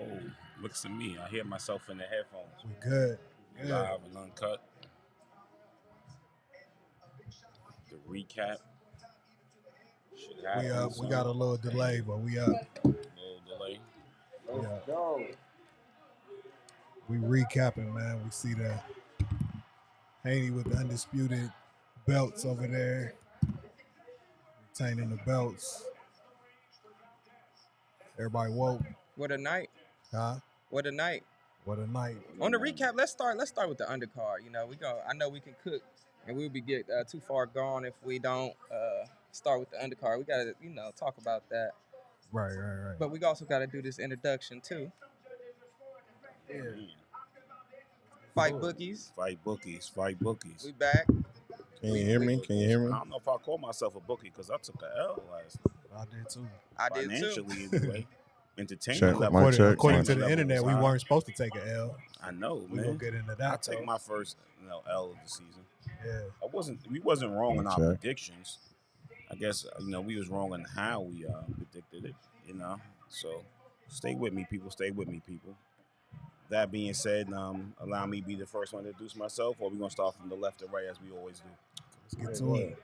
Oh, looks at me. I hear myself in the headphones. We good. Good. Live and uncut. The recap. Should happen. We up. We got a little delay, but we up. Little delay. Let's go. We recapping, man. We see the Haney with the undisputed belts over there, retaining the belts. Everybody woke. What a night. Huh? What a night. What a night. On the recap, let's start with the undercard. You know, I know we can cook, and we'll be get too far gone if we don't start with the undercard. We gotta, talk about that. Right. But we also gotta do this introduction too. Yeah. Fight bookies. We back. Can you hear me? I don't know if I call myself a bookie because I took a L last night. I did too. Financially, anyway. Entertainment Check, level. mic check. According to the internet, we weren't supposed to take an L. I know, We man. gonna get into that. I take my first L of the season. Yeah. We wasn't wrong in our Check. predictions. I guess we was wrong in how we predicted it. So stay with me, people. That being said, allow me to be the first one to introduce myself, or we gonna start from the left to right as we always do. Let's get to it.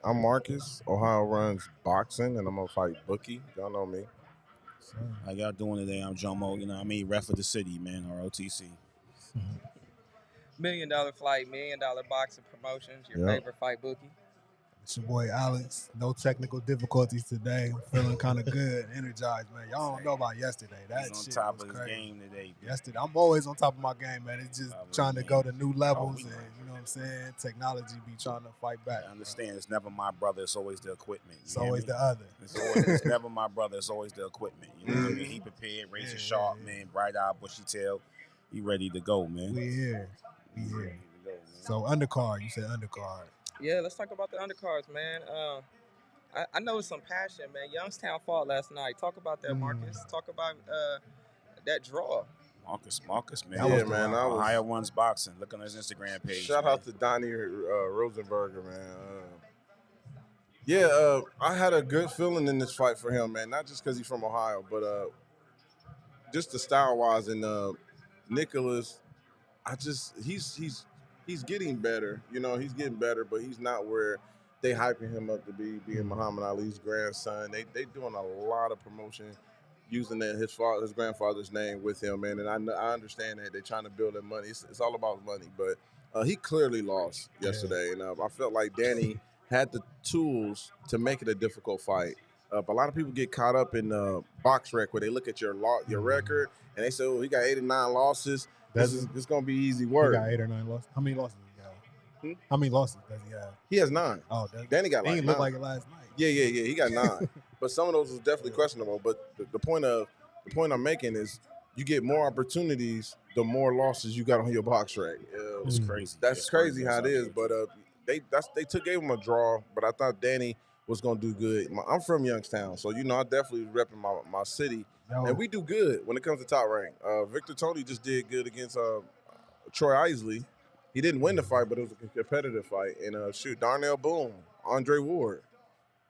I'm Marcus. Ohio runs boxing, and I'm gonna fight bookie. Y'all know me. How y'all doing today? I'm Jomo. Ref of the city, man, or OTC. $1 Million Flight, $1 Million Boxing Promotions, your favorite fight bookie. It's your boy Alex. No technical difficulties today. I'm feeling kind of good, energized, man. Y'all don't know about yesterday. He's on top of his game today. Yesterday, I'm always on top of my game, man. It's just trying to go to new levels, and you know what I'm saying. Technology be trying to fight back. I understand. It's never my brother. It's always the equipment. It's always the other. It's never my brother. It's always the equipment. You know what I mean? He prepared, razor sharp, man, bright eye, bushy tail. He ready to go, man. We here. So undercard. You said undercard. Yeah, let's talk about the undercards, man. I know it's some passion, man. Youngstown fought last night. Talk about that, Marcus. Talk about that draw. Marcus, man. Yeah, man. Ohio runs boxing. Look on his Instagram page. Shout out to Donnie Rosenberger, man. I had a good feeling in this fight for him, man. Not just because he's from Ohio, but just the style-wise. And Nicholas, he's getting better. He's getting better, but he's not where they hyping him up to be, being Muhammad Ali's grandson. They doing a lot of promotion using his grandfather's name with him, man. And I understand that they're trying to build that money. It's all about money, but he clearly lost yesterday, and I felt like Danny had the tools to make it a difficult fight. But a lot of people get caught up in box rec where they look at your record and they say, "Oh, he got 8 or 9 losses. This is gonna be easy work." He got 8 or 9 losses. How many losses he got? How many losses does he have? He has 9. Oh, Danny got he like didn't 9. look like it last night. Yeah. He got 9. But some of those was definitely questionable. But the point I'm making is you get more opportunities the more losses you got on your box rec. It's crazy. That's crazy how it is. But they gave him a draw. But I thought Danny was gonna do good. I'm from Youngstown, so I definitely repping my city, and we do good when it comes to top rank. Victor Tony just did good against Troy Isley. He didn't win the fight, but it was a competitive fight. And Darnell Boone, Andre Ward.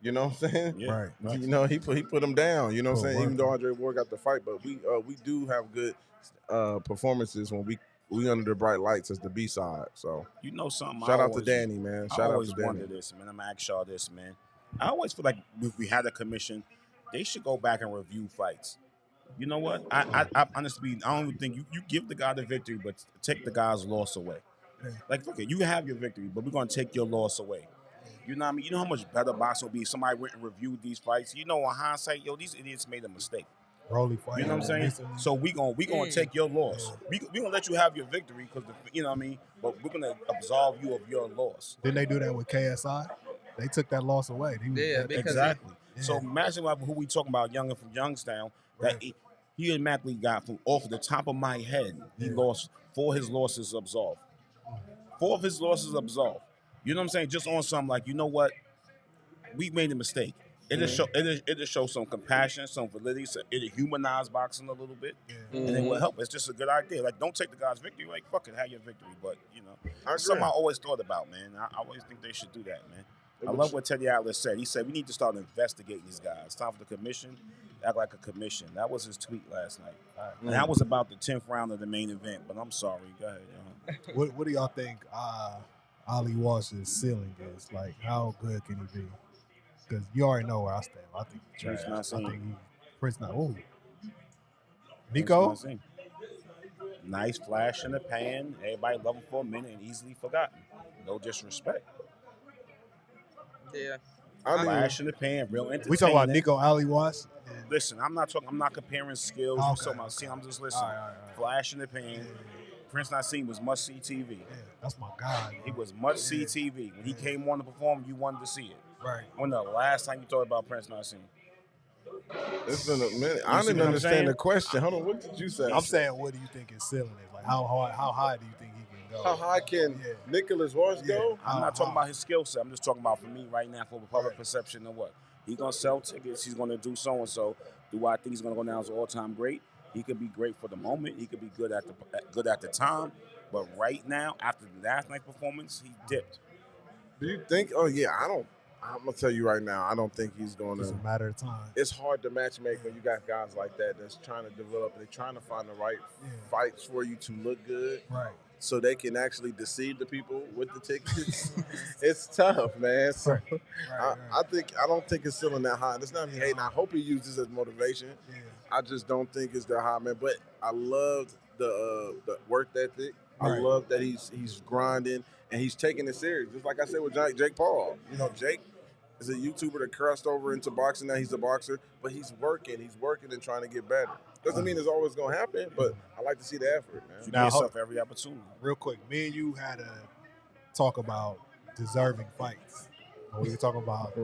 You know what I'm saying? Yeah. Right. He put him down. You know what I'm saying? Even though Andre Ward got the fight, but we do have good performances when we under the bright lights as the B side. So something. Shout out to Danny, man. I always wonder this, man. I'm gonna ask y'all this, man. I always feel like if we had a commission, they should go back and review fights. You know what? I honestly, I don't even think you give the guy the victory, but take the guy's loss away. Like, look, you have your victory, but we're gonna take your loss away. You know what I mean? You know how much better boxing will be if somebody went and reviewed these fights. In hindsight, these idiots made a mistake. Rolly fight. You know what I'm saying? So we gonna take your loss. We gonna let you have your victory because you know what I mean. But we're gonna absolve you of your loss. Didn't they do that with KSI? They took that loss away. Exactly. Yeah. So imagine who we talking about, Youngin from Youngstown. That he automatically got from off the top of my head. He lost 4 of his losses absolved. 4 of his losses absolved. You know what I'm saying? Just on something like, you know what? We made a mistake. It'll show some compassion, some validity. It'll humanize boxing a little bit, and it will help. It's just a good idea. Like, don't take the guy's victory. Like, fuck it, have your victory. But it's something I always thought about, man. I always think they should do that, man. I love what Teddy Atlas said. He said we need to start investigating these guys. It's time for the commission to act like a commission. That was his tweet last night. And that was about the 10th round of the main event. But I'm sorry. Go ahead. What do y'all think Ali Walsh's ceiling is? Like, how good can he be? Because you already know where I stand. I think he's trash. I think Prince not. Ooh. Nico? Nice flash in the pan. Everybody love him for a minute and easily forgotten. No disrespect. Yeah. Flash in the pan, real entertaining. We talking about Nico Ali Wash? Listen, I'm not comparing skills. Okay, We talking about scene. I'm just listening. All right. Flash in the pan. Prince Nassim was must see TV. Yeah, that's my guy. He was must see TV. When he came on to perform, you wanted to see it. Right. When the last time you thought about Prince Nassim? It's been a minute. I didn't understand the question. Hold on, what did you say? I'm saying, what do you think his ceiling is? Like, how high do you think he can go? How high can Nicholas Walsh go? I'm not talking about his skill set. I'm just talking about for me right now for the public perception of what he's gonna sell tickets. He's gonna do so and so. Do I think he's gonna go down as an all-time great? He could be great for the moment. He could be good at the time. But right now, after the last night's performance, he dipped. Do you think? Oh yeah, I'm gonna tell you right now. I don't think he's going to. It's a matter of time. It's hard to matchmake when you got guys like that that's trying to develop. They're trying to find the right fights for you to look good, right? So they can actually deceive the people with the tickets. It's tough, man. So I don't think it's ceiling that high. It's not me hating. I hope he uses it as motivation. Yeah. I just don't think it's that high, man. But I loved the work ethic. I love that he's grinding and he's taking it serious. Just like I said with Jake Paul. You know, Jake is a YouTuber that crossed over into boxing. Now he's a boxer, but he's working and trying to get better. Doesn't mean it's always going to happen, but I like to see the effort, man. You give yourself every opportunity. Real quick, me and you had to talk about deserving fights. When we were talking about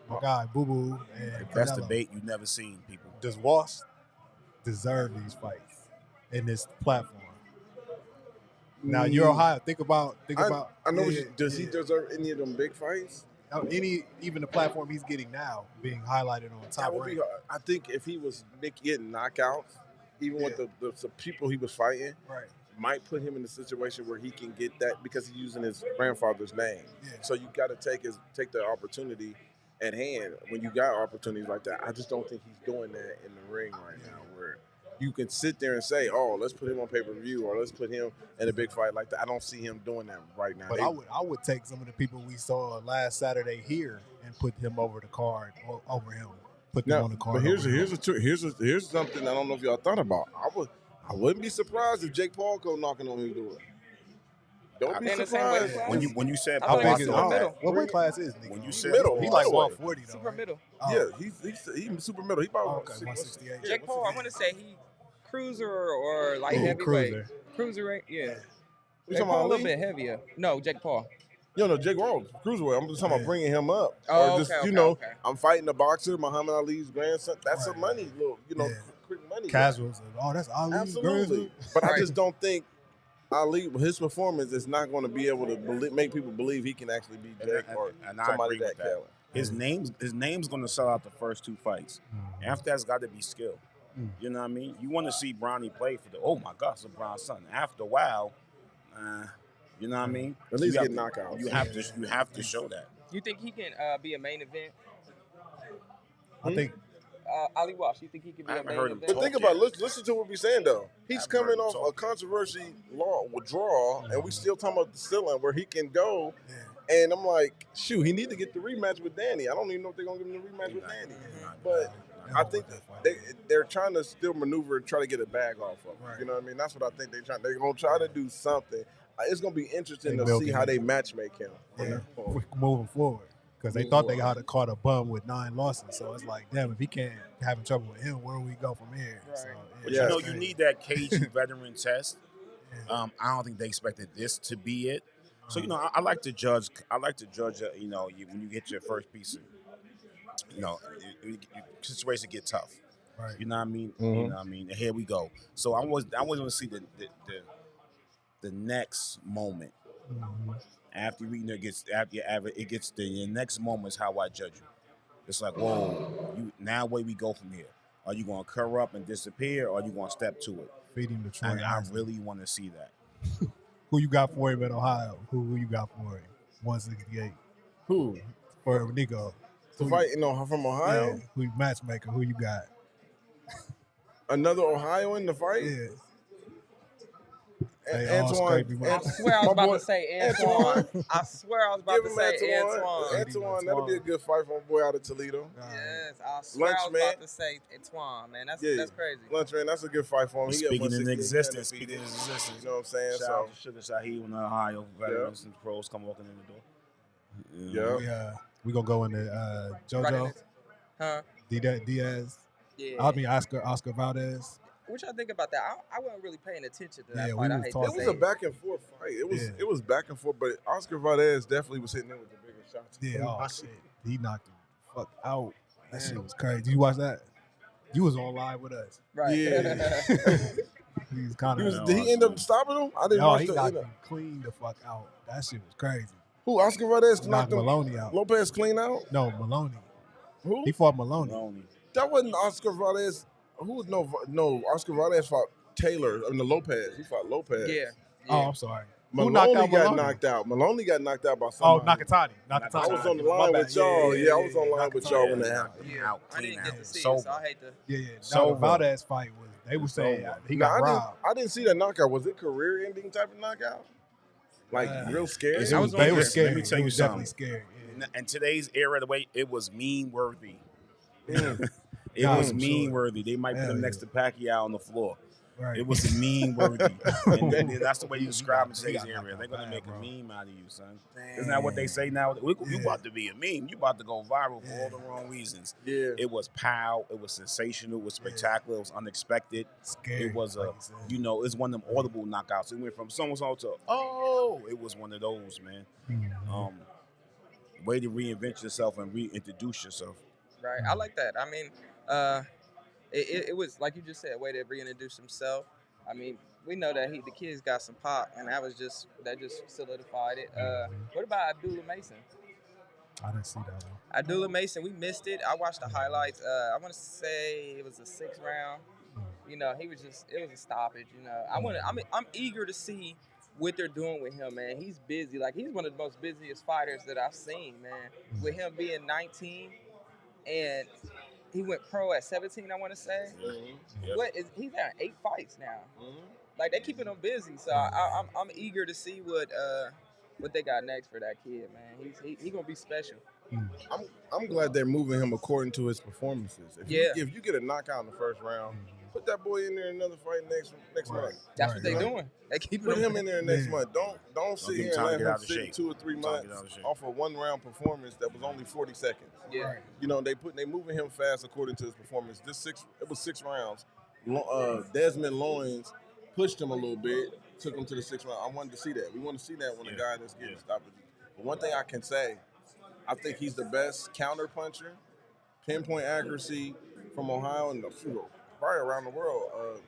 my guy Boo Boo and That's Canelo. debate you never seen, people. Does Walsh deserve these fights in this platform? Now you're Ohio. Think about. I know. Does he deserve any of them big fights? Even the platform he's getting now, being highlighted on top. That would be. I think if he was getting knockouts, even with the people he was fighting, might put him in a situation where he can get that because he's using his grandfather's name. Yeah. So you got to take the opportunity at hand when you got opportunities like that. I just don't think he's doing that in the ring right now, where you can sit there and say, "Oh, let's put him on pay-per-view," or "Let's put him in a big fight like that." I don't see him doing that right now. But I would take some of the people we saw last Saturday here and put him over the card over him. Put them on the card. But here's something I don't know if y'all thought about. I wouldn't be surprised if Jake Paul go knocking on his door. Don't be surprised. When you said how big is middle? What weight class is Nico? When you said middle, he like 140 though. Super middle. Yeah, he's super middle. He about 168. Jake Paul, I want to say he cruiser or like heavyweight. Cruiserweight, yeah. You Jake talking Paul about a little bit heavier. No, Jake Paul. No, Jake Paul, cruiserweight. I'm just talking about bringing him up. Oh, or just, okay. I'm fighting a boxer, Muhammad Ali's grandson. That's some money, quick money. Casuals. Oh, that's Ali's absolutely. grandson. But I just don't think Ali, his performance is not going to be able to make people believe he can actually be Jake or and I somebody agree with that. caliber. His name's going to sell out the first two fights. After that's got to be skill. You know what I mean? You want to see Bronny play for oh my gosh, LeBron's son. After a while, you know what I mean? At least get knockouts. You have to show that. You think he can be a main event? I think Ali Walsh, you think he can be a main event? But think about it. Listen to what we're saying, though. He's coming off a controversy withdrawal, and we still talking about the ceiling where he can go. And I'm like, shoot, he need to get the rematch with Danny. I don't even know if they're going to give him the rematch with Danny. But I think they're trying to still maneuver and try to get a bag off of him. You know what I mean? That's what I think they're going to try to do something. It's going to be interesting to see how they matchmake him. Moving forward. Because they thought they had caught a bum with 9 losses. So it's like, damn, if he can't having trouble with him, where do we go from here? Right. So, But you need that KG veteran test. I don't think they expected this to be it. So, I like to judge. When you get your first piece, situation get tough. Right. You know what I mean? You know what I mean? And here we go. So I was going to see the next moment. After it gets the next moment is how I judge you. It's like, whoa, now where we go from here? Are you going to curl up and disappear, or are you going to step to it? Feeding the train. I really want to see that. Who you got for him at Ohio? Who you got for him? 168 Who for Nico. to fight? From Ohio. Yeah. Who matchmaker? Who you got? Another Ohioan to fight. Yeah. Antoine. I swear I was about to say Antoine. I swear I was about to say Antoine. Antoine, that'll be a good fight for my boy out of Toledo. Yes, I swear I was about to say Antoine, man. That's crazy. Lunchman, that's a good fight for him. Speaking in existence. You know what I'm saying? Shout out to Sugar Shaheed when Ohio veterans and pros come walking in the door. Yeah. We gonna go into JoJo. Huh? Diaz. Yeah. I mean Oscar Valdez. What y'all think about that? I wasn't really paying attention to that Yeah, fight. we I was hate talking. to It say was a back and forth fight. It was back and forth, but Oscar Valdez definitely was hitting in with the bigger shots. Yeah, shit. He knocked him the fuck out. That shit was crazy. Did you watch that? You was on live with us. Right. Yeah. He was kind of. Did he end up stopping him? I didn't watch he the knocked him clean the fuck out. That shit was crazy. Who? Oscar Valdez knocked him? Maloney out. Lopez clean out? No, Maloney. Who? He fought Maloney. That wasn't Oscar Valdez. Who? No. Oscar Valdez fought Taylor. I mean, Lopez. He fought Lopez. Yeah. Oh, I'm sorry. Maloney got knocked out. Maloney got knocked out by somebody. Oh, Nakatani. I was on the line with y'all. Yeah, I was on the line with y'all when that happened. Yeah. I didn't get to see it, so I hate to. Yeah. So Valdez fight was. They were saying he got robbed. I didn't see that knockout. Was it career-ending type of knockout? Like real scary. They were scared. Let me tell you something. Definitely scared. Yeah. In today's era, the way it was meme worthy. It was meme worthy. They might put him next to Pacquiao on the floor. Right. It was a meme worthy. And then that's the way you describe in today's area. They're gonna make a meme out of you, son. Isn't that what they say now? You about to be a meme. You about to go viral for all the wrong reasons. Yeah. It was pow. It was sensational. It was spectacular. It was unexpected. Scary. It was it's one of them audible knockouts. It went from so-and-so to it was one of those, man. Mm-hmm. Way to reinvent yourself and reintroduce yourself. Right. I like that. I mean, it was like you just said, a way to reintroduce himself. I mean, we know that the kid's got some pop, and that just solidified it. What about Abdullah Mason? I didn't see that one. Abdullah Mason, we missed it. I watched the highlights. I want to say it was a 6th round. You know, it was a stoppage. You know, I'm eager to see what they're doing with him, man. He's busy. Like, he's one of the most busiest fighters that I've seen, man. With him being 19 and he went pro at 17, I want to say. He's had 8 fights now. Like, they're keeping him busy. So I'm eager to see what they got next for that kid, man. He's gonna be special. I'm glad they're moving him according to his performances. If you get a knockout in the first round, put that boy in there another fight next month. That's what they're doing. They keeping him in there next month. Don't sit here and let him sit 2 or 3 months off a 1-round performance that was only 40 seconds. Yeah. You know, they moving him fast according to his performance. It was 6 rounds. Desmond Loins pushed him a little bit, took him to the 6th round. I wanted to see that. We want to see that when a guy that's getting stopped. But one thing I can say, I think he's the best counter puncher, pinpoint accuracy from Ohio and probably around the world.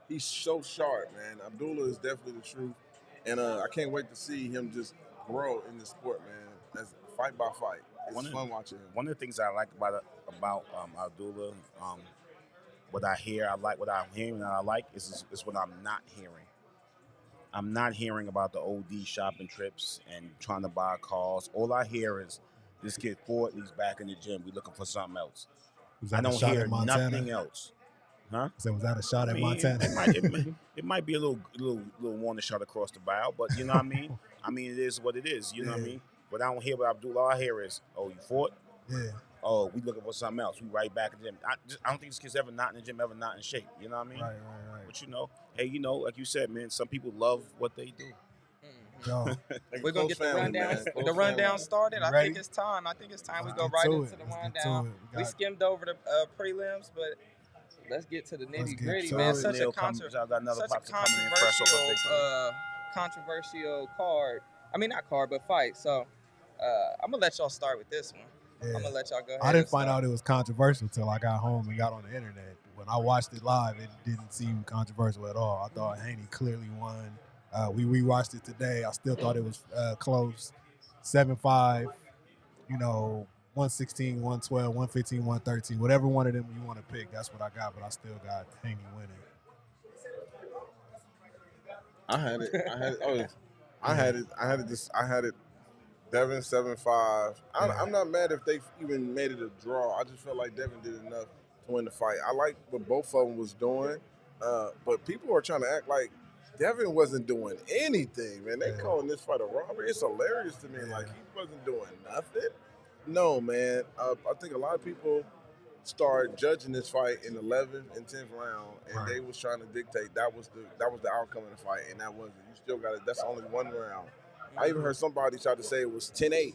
He's so sharp, man. Abdullah is definitely the truth, and I can't wait to see him just grow in the sport, man. That's fight by fight. It's fun watching him. One of the things I like about Abdullah, what I hear, I like what I'm hearing, and I like is what I'm not hearing. I'm not hearing about the OD shopping trips and trying to buy cars. All I hear is this kid fought and he's back in the gym. We're looking for something else. I don't hear nothing else. Huh? So was that a shot at Montana? It might be a little warning shot across the bow, but you know what I mean? I mean, it is what it is, you know what I mean? What I don't hear about Abdullah, all I hear is, oh, you fought? Yeah. Oh, we looking for something else. We right back in the gym. I don't think this kid's ever not in the gym, ever not in shape. You know what I mean? Right. But hey, like you said, man, some people love what they do. We're gonna get the rundown. The rundown started. I think it's time. We go right into the rundown. We skimmed over the prelims, but let's get to the nitty gritty, man. Such a controversial card. I mean, not card, but fight. So I'm gonna let y'all start with this one. Yeah. I'm gonna let y'all go ahead. I didn't find out it was controversial until I got home and got on the internet. When I watched it live, it didn't seem controversial at all. I thought Haney clearly won. We rewatched it today. I still thought it was close. 7-5, 116, 112, 115, 113. Whatever one of them you want to pick, that's what I got. But I still got Haney winning. I had it. Oh, I had it. I had it. Devin 7-5. I'm not mad if they even made it a draw. I just felt like Devin did enough to win the fight. I like what both of them was doing, but people are trying to act like Devin wasn't doing anything. Man, they calling this fight a robbery. It's hilarious to me. Like he wasn't doing nothing. No, man. I think a lot of people started judging this fight in 11th and 10th round, and they was trying to dictate that was the outcome of the fight, and that wasn't. You still got it. That's only one round. I even heard somebody try to say it was 10-8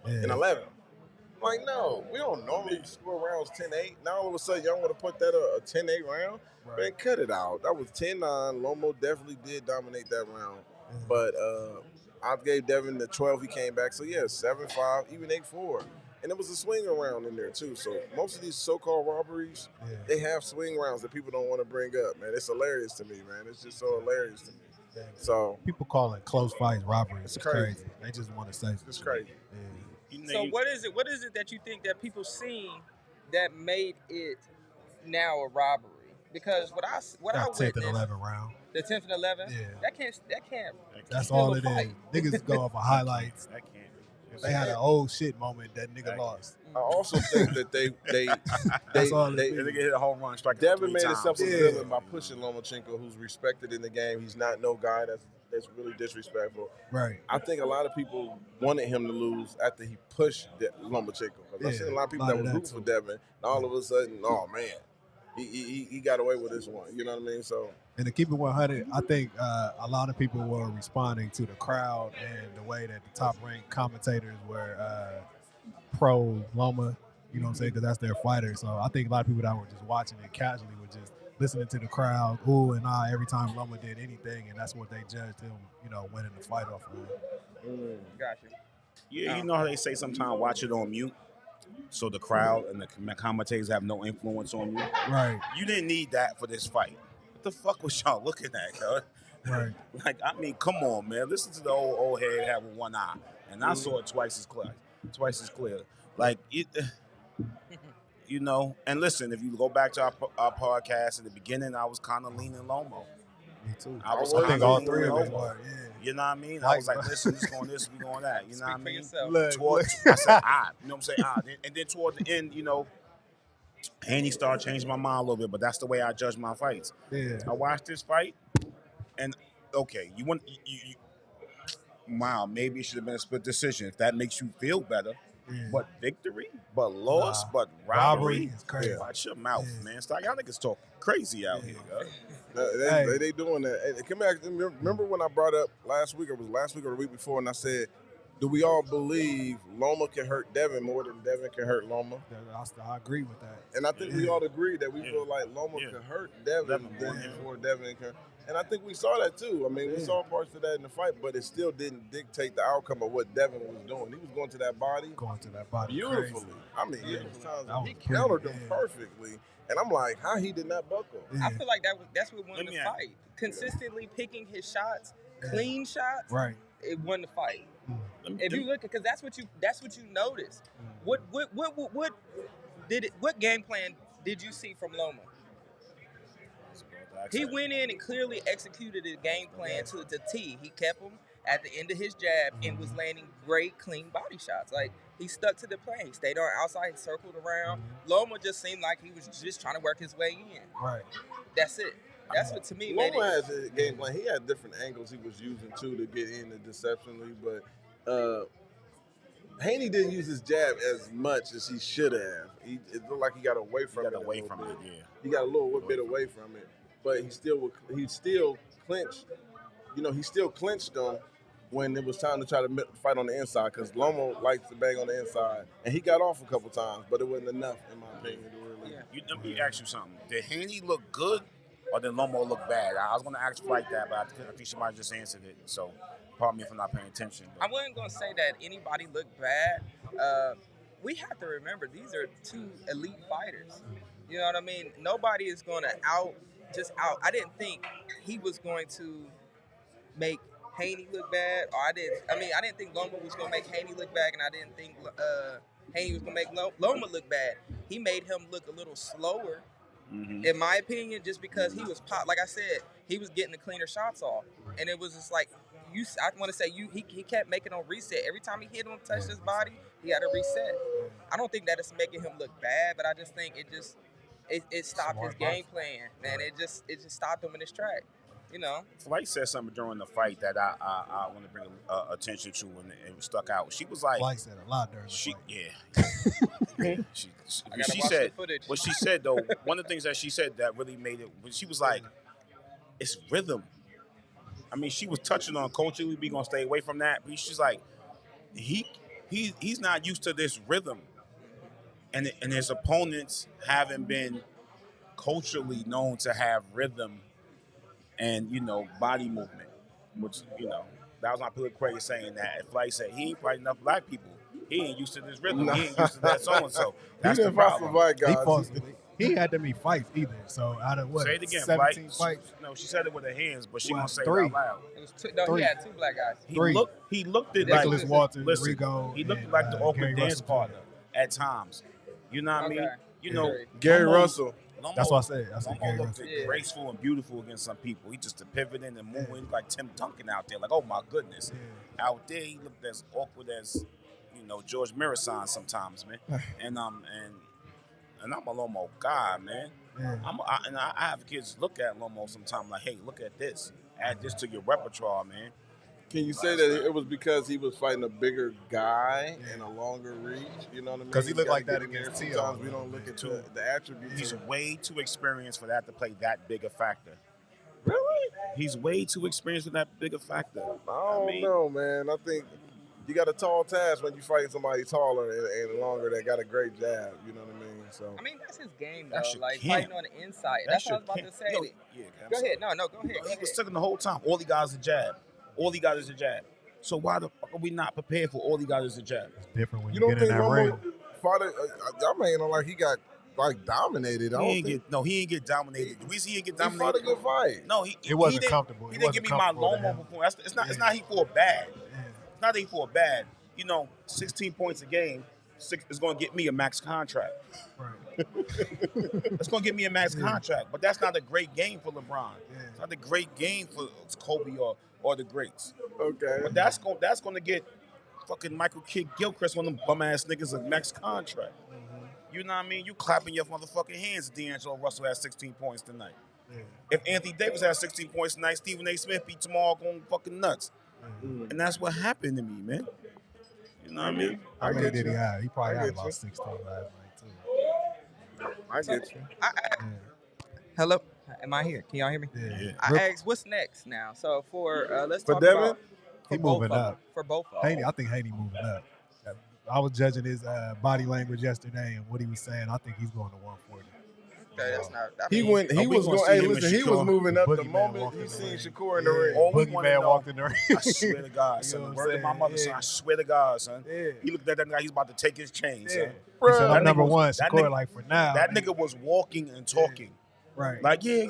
in 11. I'm like, no, we don't normally score rounds 10-8. Now all of a sudden, y'all want to put that a 10-8 round? Man, cut it out. That was 10-9. Lomo definitely did dominate that round. But I gave Devin the 12. He came back. So, yeah, 7-5, even 8-4. And it was a swing around in there, too. So most of these so-called robberies, they have swing rounds that people don't want to bring up, man. It's hilarious to me, man. It's just so hilarious to me. So people calling close fights robberies. It's crazy. They just want to say it's crazy. So what is it that you think that people seen that made it now a robbery? Because what I 10th and 11th round. The 10th and 11th? That can't. That's all it is. Niggas go off of highlights. That can't. They had an old shit moment that nigga lost. I also think that they nigga hit a home run strike. Devin made himself a villain by pushing Lomachenko, who's respected in the game. He's not no guy that's really disrespectful. Right. I think a lot of people wanted him to lose after he pushed Lomachenko. Because I've seen a lot of people that was rooting for Devin, and all of a sudden, oh man, he got away with this one. You know what I mean? So. And to keep it 100, I think a lot of people were responding to the crowd and the way that the top-ranked commentators were pro Loma, you know what I'm saying, because that's their fighter. So I think a lot of people that were just watching it casually were just listening to the crowd, ooh and ah, every time Loma did anything, and that's what they judged him, you know, winning the fight off of. Gotcha. Yeah, you know how they say sometimes watch it on mute, so the crowd and the commentators have no influence on you. Right. You didn't need that for this fight. What the fuck was y'all looking at, cuz? Right. Like, I mean, come on, man. Listen to the old head have one eye. And I saw it twice as clear. Like, you know, and listen, if you go back to our podcast in the beginning, I was kind of leaning Lomo. Me too. I think all three of us were, You know what I mean? I was like, listen, this going this, we going that. You know what I mean? Look. I said, you know what I'm saying? And then toward the end, you know, Haney started changing my mind a little bit, but that's the way I judge my fights. Yeah. I watched this fight, and okay, wow, maybe it should have been a split decision if that makes you feel better. But victory, but loss, but robbery is crazy. Watch your mouth, man. Stop, y'all niggas talk crazy out here, guys. They doing that. Hey, come back. Remember when I brought up last week or the week before, and I said, do we all believe Loma can hurt Devin more than Devin can hurt Loma? I agree with that. And I think we all agree that we feel like Loma can hurt Devin before Devin can. And I think we saw that too. I mean, we saw parts of that in the fight, but it still didn't dictate the outcome of what Devin was doing. He was going to that body beautifully. Crazy. I mean, he countered him perfectly. And I'm like, how he did not buckle? I feel like that's what won the fight. Consistently picking his shots, clean shots. Right. It won the fight. If you look, because that's what you noticed. What game plan did you see from Loma? He went in and clearly executed his game plan to the T. He kept him at the end of his jab and was landing great, clean body shots. Like, he stuck to the plan. He stayed on outside, he circled around. Loma just seemed like he was just trying to work his way in. Right. That's it. That's what, to me, Loma has a game plan. He had different angles he was using, too, to get in deceptionally. But Haney didn't use his jab as much as he should have. It looked like he got away from it. He got a little bit away from it. But he still clinched. You know, he still clinched them when it was time to try to fight on the inside, because Loma likes to bang on the inside, and he got off a couple times, but it wasn't enough, in my opinion, to really. Let me ask you something. Did Haney look good, or did Loma look bad? I was going to ask you like that, but I think she might have just answered it. So, pardon me if I'm not paying attention. I wasn't going to say that anybody looked bad. We have to remember, these are two elite fighters. You know what I mean? Nobody is going to out. I didn't think he was going to make Haney look bad, or I didn't think Loma was going to make Haney look bad, and I didn't think Haney was going to make Loma look bad. He made him look a little slower in my opinion, just because he was pop. Like I said, he was getting the cleaner shots off, and it was just like I want to say he kept making him reset every time he hit him, touched his body, he had to reset. I don't think that it's making him look bad, but I just think it stopped his game plan, man. It just stopped him in his track. Flight said something during the fight that I want to bring attention to, and it stuck out. She was like, Flight said a lot during the fight. Yeah. she said what she said though. One of the things that she said that really made it. She was like, it's rhythm. I mean, she was touching on culturally. We gonna stay away from that. But she's like, he's not used to this rhythm, and his opponents haven't been culturally known to have rhythm and body movement, which that was my political correct saying that. If Flight said he ain't fighting enough black people, he ain't used to this rhythm, he ain't used to that so and so. That's the problem. He had that many fights either. So out of what? Say it again, 17 Flight. fights. No, she said it with her hands, but she gonna say three. it out loud. It was he had 2 black guys. He looked at Nicholas like Walton, listen, Rigo, he looked and, like the awkward Gary dance Russell partner at times. You know what I mean? Gary Lomo- Russell. Lomo- That's what I said. I said Lomo Gary looked Russell. graceful and beautiful against some people. He just pivoting and moving like Tim Duncan out there. Like, oh my goodness. Out there, he looked as awkward as George Marasan sometimes, man. and I'm a Lomo guy, man. Yeah. I have kids look at Lomo sometimes like, hey, look at this. Add this to your repertoire, man. Can you say that it was because he was fighting a bigger guy and a longer reach? You know what I mean? Because he looked like that against Tio. Tio. We don't look at the attributes. He's way too experienced for that to play that big a factor. Really? He's way too experienced for that big a factor. I don't know, man. I think you got a tall task when you fight somebody taller and longer that got a great jab. You know what I mean? So I mean, that's his game, though. That's your Like, camp. fighting on the inside. That's what I was about to say. Go ahead. No, go ahead. He was taking the whole time. All he got is a jab. All he got is a jab. So why the fuck are we not prepared for all he got is a jab? It's different when you you don't get in think that ring. Romo fought it? I mean, like he got dominated. He ain't get dominated. The reason he didn't get He dominated. fought a good fight. No, it wasn't comfortable. He didn't give me my Loma performance. It's not he fought bad. It's not that he fought bad. 16 points a game is going to get me a max contract. Right. It's going to get me a max contract, but that's not a great game for LeBron. It's not a great game for Kobe or the greats. Okay. But that's going to get fucking Michael Kidd Gilchrist, one of them bum ass niggas, a max contract. You know what I mean? You clapping your motherfucking hands if D'Angelo Russell has 16 points tonight. If Anthony Davis has 16 points tonight, Stephen A. Smith be tomorrow going fucking nuts. And that's what happened to me, man. You know what I mean? How many did he have? He probably had about 16 last night, too. I get you. Hello? Am I here? Can y'all hear me? Yeah. I asked, what's next now? So let's For talk Devin? about He moving up. For both of them. Haney, I think Haney moving up. I was judging his body language yesterday and what he was saying. I think he's going to 140. Okay, that's not. He was going. Hey, listen, he was moving up the Boogeyman moment he walking seen in the Shakur in the ring. All we want to Boogeyman know, walked in the ring. I swear to God, son. You know The what word I'm of my mother, saying? son. I swear to God, son. Yeah. He looked at that guy. He's about to take his chain, son. He said, That I'm number nigga was- one. that Shakur, nigga- like, for now. That nigga was walking and talking. Right. Like, yeah.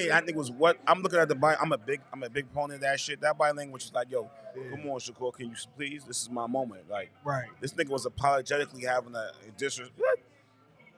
That nigga was what? I'm looking at the body. I'm a big proponent of that shit. That body language is like, yo, come on, Shakur, can you please? This is my moment. Like, Right. this nigga was apologetically having a disrespect. What?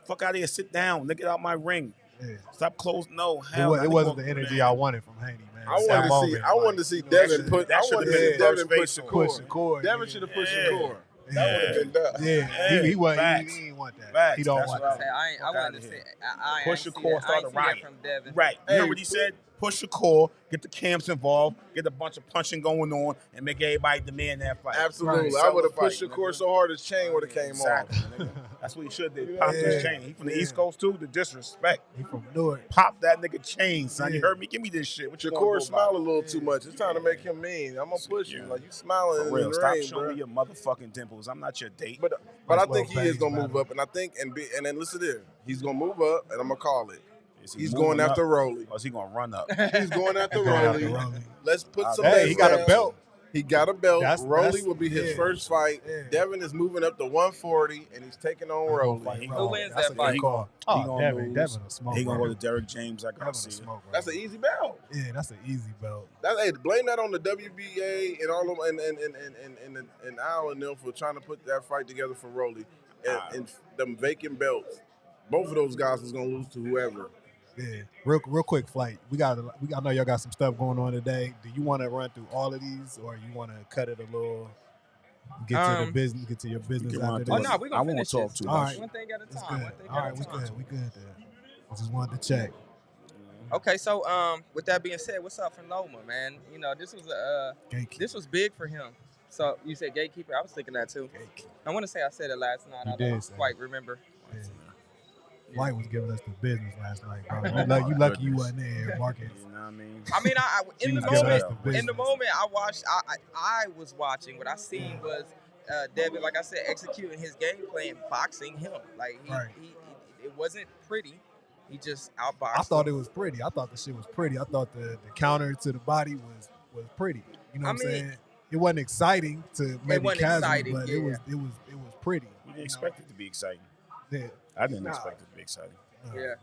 Fuck out of here. Sit down. Nigga, get out my ring. Yeah. Stop closing. No, hell. It wasn't the energy I wanted from Haney, man. I wanted to see Devin put. I wanted to see Devin put Shakur. Devin should have put Shakur. That would have been done. Yeah, he Facts. He didn't want that. Facts. He don't That's want what that. I wanted to say. I Push ain't your see core, that. I start ain't a see that riot. from Devin. Right. You Hey, heard what he said? Push your core, get the camps involved, get a bunch of punching going on, and make everybody demand that fight. Absolutely. Right. I would have Sell the pushed fight, Shakur nigga. so hard his chain would have came Exactly, off. nigga. That's what he should have did. Pop his chain. He from the East Coast too. The disrespect. He from Newark. Pop that nigga chain, son. You Yeah. heard me? Give me this shit. What you gonna Shakur go smile a about? little too much. It's time to make him mean. I'm gonna push you. Like you smiling For in real. the Stop ring, showing bro. me your motherfucking dimples. I'm not your date. But I Nice think he little is gonna face, move man. up, and I think and then listen here, he's gonna move up, and I'm gonna call it. Is he He's moving going after up, Rolly. or is he gonna run up? He's going after Going after Rolly. Rolly. Let's put some. Hey, legs he got a down. belt. He got a belt. That's- Rolly will be his yeah. first fight. Yeah. Devin is moving up to 140, and he's taking on Rolly. Who wins That's that a fight? good call. He Oh, gonna Devin. lose. Devin will smoke. He gonna bro. go to Derrick James. I Devin gotta will see it. smoke. Bro. That's an easy belt. Yeah, that's an easy belt. Hey, blame that on the WBA and all of and Al and them for trying to put that fight together for Rolly and them vacant belts. Both of those guys was gonna lose to whoever. Yeah, real quick flight. I know y'all got some stuff going on today. Do you want to run through all of these, or you want to cut it a little? Get to your business after through this. No, we're I gonna won't finish talk this. too All much. right, One thing at a that's time. good. One thing All at right, a we time. good. We good there. I just wanted to check. Okay, so with that being said, what's up for Loma, man? You know, Gatekeeper. this was big for him. So you said gatekeeper. I was thinking that too. Gatekeeper. I want to say I said it last night. You I did don't say quite remember. Yeah. Yeah. White was giving us the business last night, bro. You lucky you wasn't there, Marcus. You know what I mean? I mean, She in the was giving us moment, the in the business. moment, I watched. I was watching. What I seen was Devin, like I said, executing his game plan, boxing him. Like Right. it wasn't pretty. He just outboxed. I thought him. it was pretty. I thought the shit was pretty. I thought the counter to the body was pretty. You know what I'm saying? It wasn't exciting to maybe wasn't casual, exciting, but yeah. it was pretty. We didn't expect it to be exciting. Yeah. I didn't expect it to be exciting. Yeah.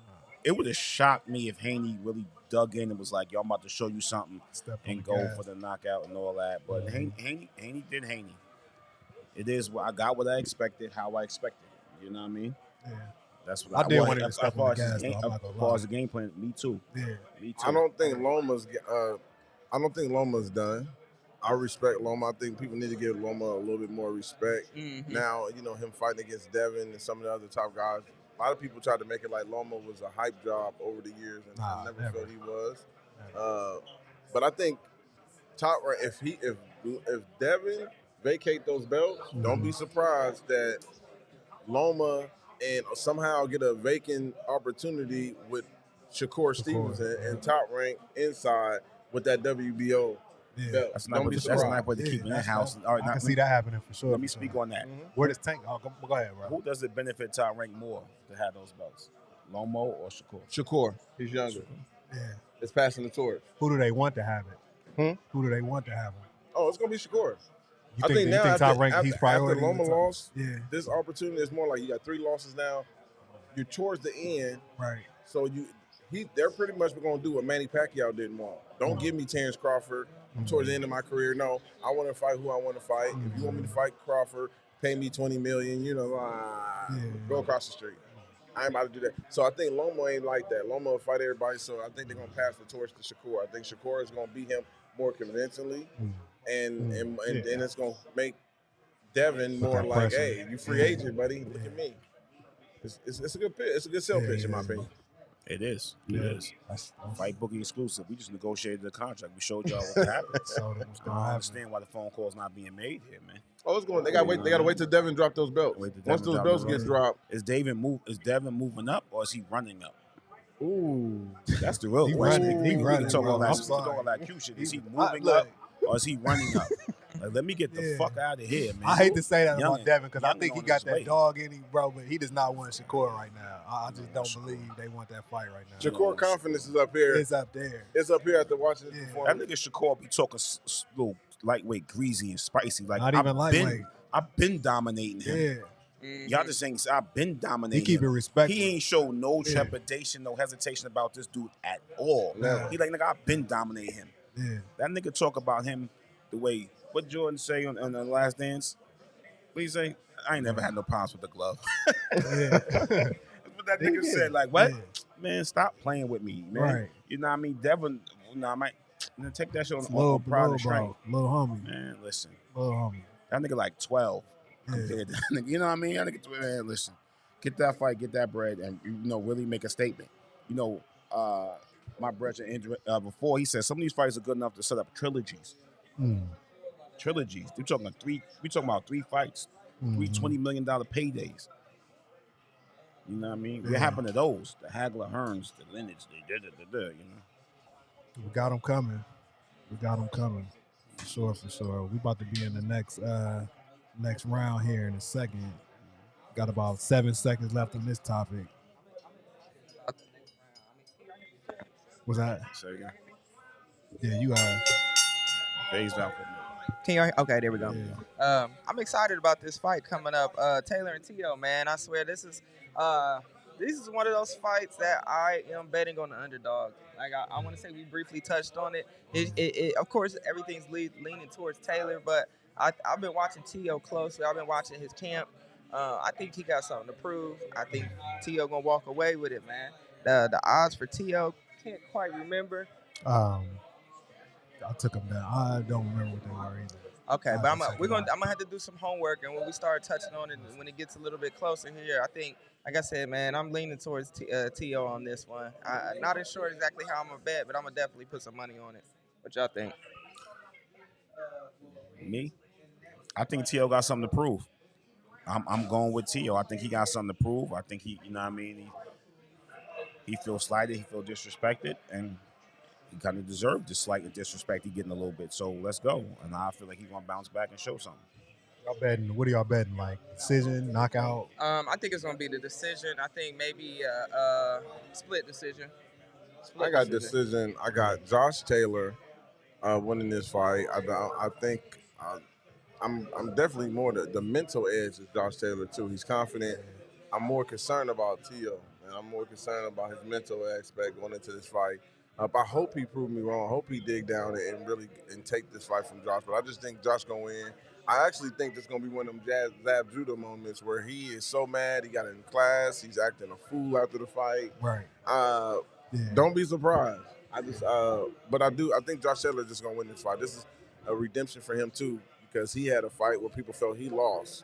It would have shocked me if Haney really dug in and was like, "Yo, I'm about to show you something," Step on and the go gas. for the knockout and all that. But Haney did Haney. It is what I got what I expected, how I expected. You know what I mean? Yeah. That's what I did want him to as step far on as the gas, his game- though. I'm not as gonna far lie. as the game plan, me too. Yeah. Me too. I don't think Loma's done. I respect Loma. I think people need to give Loma a little bit more respect. Mhm. Now, him fighting against Devin and some of the other top guys. A lot of people tried to make it like Loma was a hype job over the years, and I never felt he was. But I think top right. If Devin vacate those belts, don't be surprised that Loma and somehow get a vacant opportunity with Shakur Stevenson and Top Rank inside with that WBO belt. That's Don't be surprised. a nice way to keep in that house. All right, I can see that happening for sure. Let me speak on that. Where does Tank? Oh, go ahead, bro. Who does it benefit Top Rank more to have those belts? Lomo or Shakur? Shakur, he's younger. Yeah. It's passing the torch. Who do they want to have it? Who do they want to have him? Oh, it's gonna be Shakur. You think Top Rank he's priority? After Loma lost, yeah. This opportunity is more like you got 3 losses now. You're towards the end, right? So they're pretty much going to do what Manny Pacquiao didn't want. Don't give me Terrence Crawford. I'm towards the end of my career. No, I want to fight who I want to fight. If you want me to fight Crawford, pay me $20 million. Go across the street. I ain't about to do that. So I think Loma ain't like that. Loma will fight everybody. So I think they're going to pass the torch to Shakur. I think Shakur is going to beat him more convincingly, and it's going to make Devin more like, hey, you free agent, buddy. Look at me. It's a good pitch. It's a good sell pitch, in my opinion. It is. It is. Fight booking exclusive. We just negotiated the contract. We showed y'all what happened. I don't understand why the phone call's not being made here, man. Oh, it's going. They got to wait. They got to wait till Devin drop those belts. Once those belts get dropped, is Devin moving up or is he running up? Ooh, that's the real question. He running. Talk all that cute shit. Is he moving up or is he running up? Like, let me get the fuck out of here, man. I hate to say that about Devin because I think he got that dog in him, bro, but he does not want Shakur right now. I just don't believe they want that fight right now. Shakur confidence is up here. It's up there. It's up here after watching this performance. That nigga Shakur be talking little lightweight, greasy, and spicy. Like, not even lightweight. I've been dominating him. Mm-hmm. Y'all just saying I've been dominating. He keep it respectful. He ain't show no trepidation, no hesitation about this dude at all. No. He like, nigga, I've been dominating him. Yeah. That nigga talk about him the way, what Jordan say on The Last Dance? What he say? I ain't never had no problems with the glove. That's what that nigga said. Like, what? Yeah. Man, stop playing with me, man. Right. You know what I mean? Devin, I might take that shit on pride strength. Little homie. Man, listen. Little homie. That nigga like 12. Compared to that nigga, you know what I mean? That nigga, man, listen. Get that fight, get that bread, and, really make a statement. My brother, before, he said some of these fights are good enough to set up trilogies. Trilogies. We talking about 3 fights, 3 $20 million paydays. You know what I mean? What happened to those? The Hagler Hearns, the Lineage, We got them coming. For sure. We about to be in the next round here in a second. Got about 7 seconds left on this topic. What's that? Say again. Yeah, you are. Phased out. Can you? Okay, there we go. Yeah. I'm excited about this fight coming up. Taylor and T.O., man. I swear this is one of those fights that I am betting on the underdog. Like I want to say we briefly touched on it. It of course, everything's leaning towards Taylor, but I've been watching T.O. closely. I've been watching his camp. I think he got something to prove. I think T.O. gonna walk away with it, man. The odds for T.O. can't quite remember. I took them down. I don't remember what they were either. Okay, I but have to check it out. I'm gonna have to do some homework, and when we start touching on it, when it gets a little bit closer here, I think, like I said, man, I'm leaning towards T.O. on this one. I'm not sure exactly how I'm gonna bet, but I'm gonna definitely put some money on it. What y'all think? Me, I think T.O. got something to prove. I'm going with T.O. I think he got something to prove. I think he, you know what I mean, he feels slighted, he feels disrespected, and he kind of deserved the slight disrespect he getting a little bit. So let's go. And I feel like he's gonna bounce back and show something. Y'all betting? What are y'all betting? Like decision, knockout? I think it's gonna be the decision. I think maybe split decision. I got decision. I got Josh Taylor winning this fight. I think I'm definitely more the mental edge of Josh Taylor too. He's confident. I'm more concerned about T.O. and I'm more concerned about his mental aspect going into this fight. I hope he proved me wrong. I hope he dig down and really take this fight from Josh. But I just think Josh gonna win. I actually think this gonna be one of them Zab Judah moments where he is so mad he got in class. He's acting a fool after the fight. Right. Don't be surprised. But I think Josh Taylor is just gonna win this fight. This is a redemption for him too, because he had a fight where people felt he lost,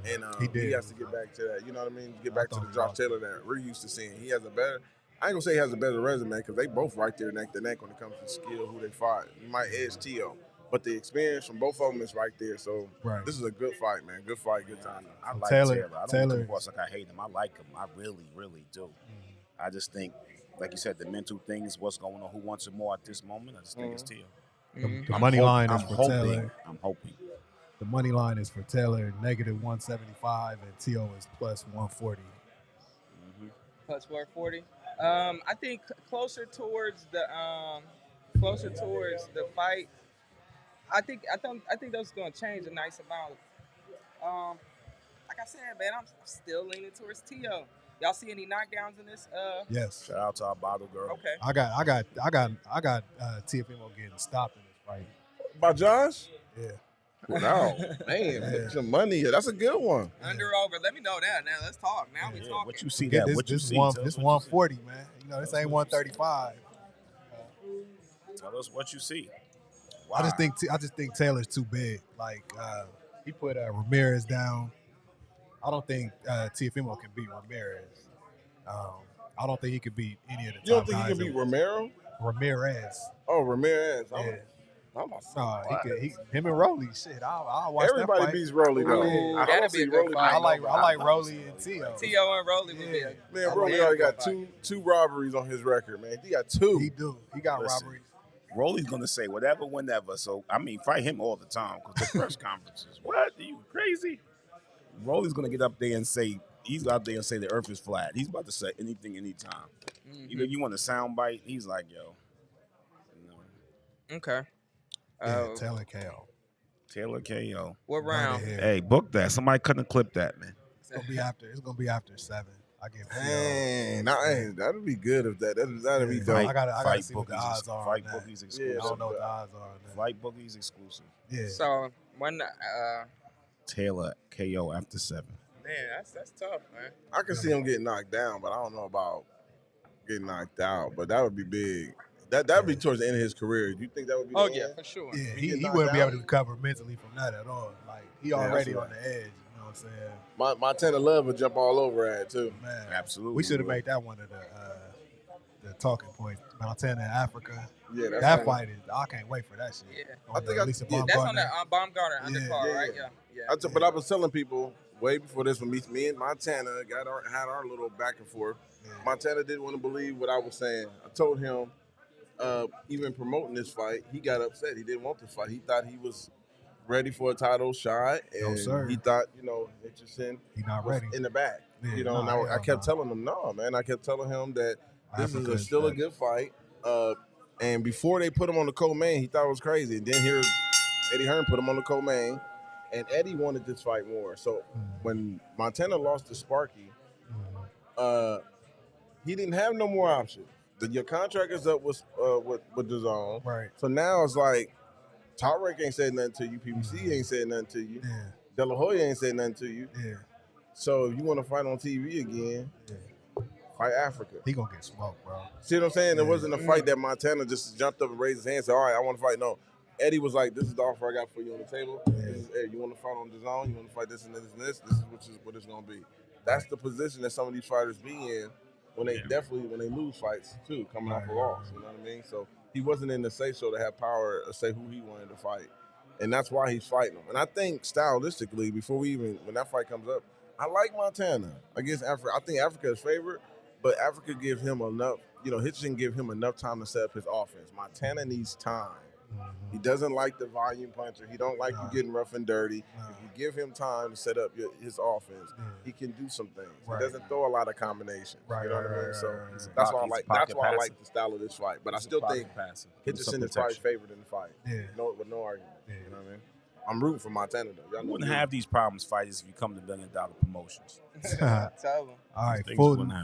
and he has to get back to that. You know what I mean? Get back to the Josh Taylor that we're used to seeing. He has a better. I ain't gonna say he has a better resume because they both right there neck to neck when it comes to skill, who they fight. You might edge T.O., but the experience from both of them is right there. So This is a good fight, man. Good fight, good time. I like Taylor. I don't come across like I hate him. I like him. I really, really do. I just think, like you said, the mental thing is what's going on. Who wants it more at this moment? I just think it's T.O. The money line is for hoping, Taylor. I'm hoping. The money line is for Taylor, -175, and T.O. is +140. Plus 140. I think closer towards the fight. I think those are gonna change a nice amount. Like I said, man, I'm still leaning towards T.O. Y'all see any knockdowns in this? Yes. Shout out to our bottle girl. Okay. I got TFMO getting stopped in this fight. By Josh? Yeah. Wow, man, some money. That's a good one. Under over. Let me know that. Now let's talk. Now we talking. What you see? This 140, man. You know, this ain't 135. Tell us what you see. Wow. I just think Taylor's too big. Like he put Ramirez down. I don't think TFMO can beat Ramirez. I don't think he could beat any of the top guys. You don't think he can beat Romero? Ramirez. Oh, Ramirez. Yeah. Him and Rolly. Shit, I'll watch everybody that fight. beats Rolly though. Ooh, that'd be a good fight. I like Rolly and T.O. T.O. and Rolly would be a man. Rolly already got two robberies on his record, man. He got two. He do. He got robberies. Rolly's gonna say whatever, whenever. So I mean, fight him all the time because the press conferences. What? Are you crazy? Rolly's gonna get up there and say he's out there and say the Earth is flat. He's about to say anything, anytime. Even if you want a sound bite, he's like, yo. Okay. Taylor KO. Taylor KO. What round? Hey, book that. Somebody couldn't clip that, man. It's gonna be after 7. I give. That'd be good if that'd be dope. I gotta see what the odds are. Fight bookies exclusive. I don't know what the odds are. Fight bookies exclusive. Yeah. So when Taylor KO after 7. man, that's tough, man. I can see him getting knocked down, but I don't know about getting knocked out. But that would be big. That'd be towards the end of his career. Do you think that would be? Yeah, for sure. Yeah, he wouldn't be able to recover mentally from that at all. Like he already on the edge. You know what I'm saying? Montana Love would jump all over at too. Man, absolutely. We should have made that one of the talking points. Montana and Africa. Yeah, that fight is. I can't wait for that shit. Yeah, I think that's on the Baumgartner undercard, right? Yeah. But I was telling people way before this one, me and Montana had our little back and forth. Yeah. Montana didn't want to believe what I was saying. I told him, even promoting this fight, he got upset. He didn't want this fight. He thought he was ready for a title shot, and he thought, Hitchison he's not ready in the back. Yeah, I kept telling him, no, man. I kept telling him that this is still a good fight. And before they put him on the co-main, he thought it was crazy. And then here, Eddie Hearn put him on the co-main, and Eddie wanted this fight more. So when Montana lost to Sparky, he didn't have no more options. Your contract is up with DAZN. Right. So now it's like, Tarek ain't said nothing to you. PBC ain't said nothing to you. Yeah. De La Hoya ain't said nothing to you. Yeah. So if you want to fight on TV again, Fight Africa. He gonna get smoked, bro. See what I'm saying? It wasn't a fight that Montana just jumped up and raised his hand and said, all right, I want to fight. No. Eddie was like, this is the offer I got for you on the table. This is, hey, you want to fight on the zone? You want to fight this and this and this? This is what it's going to be. That's the position that some of these fighters be in when they when they lose fights, too, coming off a loss. You know what I mean? So he wasn't in the say-so to have power to say who he wanted to fight. And that's why he's fighting them. And I think stylistically, when that fight comes up, I like Montana against Africa. I think Africa is favored, but Africa give him enough, Hitchin give him enough time to set up his offense. Montana needs time. He doesn't like the volume puncher. He don't like you getting rough and dirty. If you give him time to set up his offense, he can do some things. He doesn't throw a lot of combinations. You know what I mean? So that's why I like. That's why I like the style of this fight. But I still think Hitchison is probably favored in the fight. With no argument. You know what I mean? I'm rooting for Montana though. You wouldn't have these problems, fighters, if you come to $1 billion promotions. Tell them. All right,